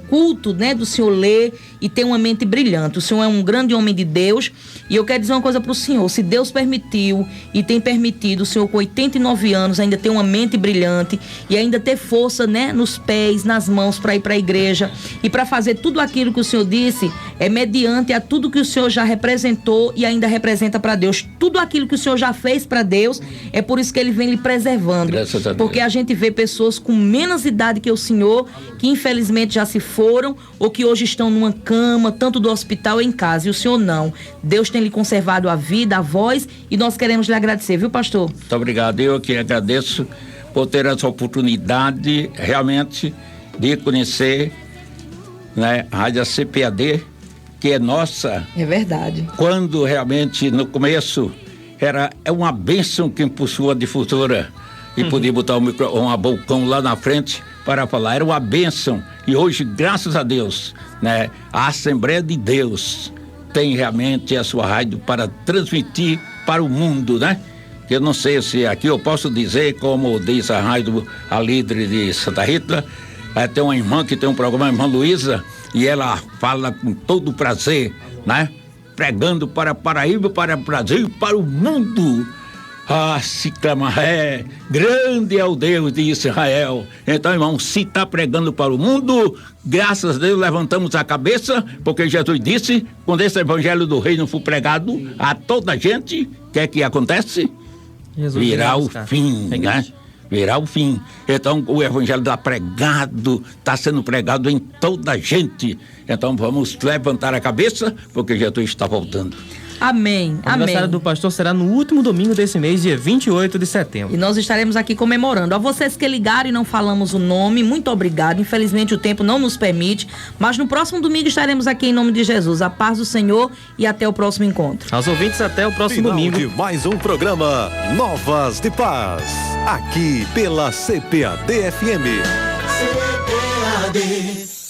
culto, né, do senhor ler e ter uma mente brilhante. O senhor é um grande homem de Deus e eu quero dizer uma coisa para o senhor, se Deus permitiu e tem permitido o senhor com 89 anos ainda ter uma mente brilhante e ainda ter força, né, nos pés, nas mãos para ir para a igreja e para fazer tudo aquilo que o senhor disse, é mediante a tudo que o senhor já representou e ainda representa para Deus. Tudo aquilo que o senhor já fez para Deus, é por isso que ele vem lhe preservando. Porque a gente vê pessoas com menos idade que o senhor, que infelizmente já se foram, ou que hoje estão numa cama, tanto do hospital ou em casa, e o senhor não. Deus tem lhe conservado a vida, a voz, e nós queremos lhe agradecer, viu, pastor? Muito obrigado, eu que agradeço por ter essa oportunidade, realmente, de conhecer, né, a Rádio CPAD, que é nossa. É verdade. Quando realmente, no começo, é uma bênção que impulsou a difusora e podia botar um balcão lá na frente para falar. Era uma bênção. E hoje, graças a Deus, né, a Assembleia de Deus tem realmente a sua rádio para transmitir para o mundo, né? Eu não sei se aqui eu posso dizer, como diz a rádio, a líder de Santa Rita, tem uma irmã que tem um programa, a irmã Luísa, e ela fala com todo prazer, né? Pregando para Paraíba, para o Brasil, para o mundo. Se clama, grande é o Deus de Israel. Então, irmão, se está pregando para o mundo, graças a Deus levantamos a cabeça, porque Jesus disse, quando esse evangelho do reino for pregado a toda a gente, o que é que acontece? Jesus virá o fim, né? Virá o fim. Então, o evangelho está sendo pregado em toda a gente. Então, vamos levantar a cabeça, porque Jesus está voltando. Amém. O aniversário do pastor será no último domingo desse mês, dia 28 de setembro. E nós estaremos aqui comemorando. A vocês que ligaram e não falamos o nome, muito obrigado. Infelizmente o tempo não nos permite, mas no próximo domingo estaremos aqui em nome de Jesus. A paz do Senhor e até o próximo encontro. Aos ouvintes, até o próximo Final domingo. de mais um programa Novas de Paz, aqui pela CPAD FM. CPAD.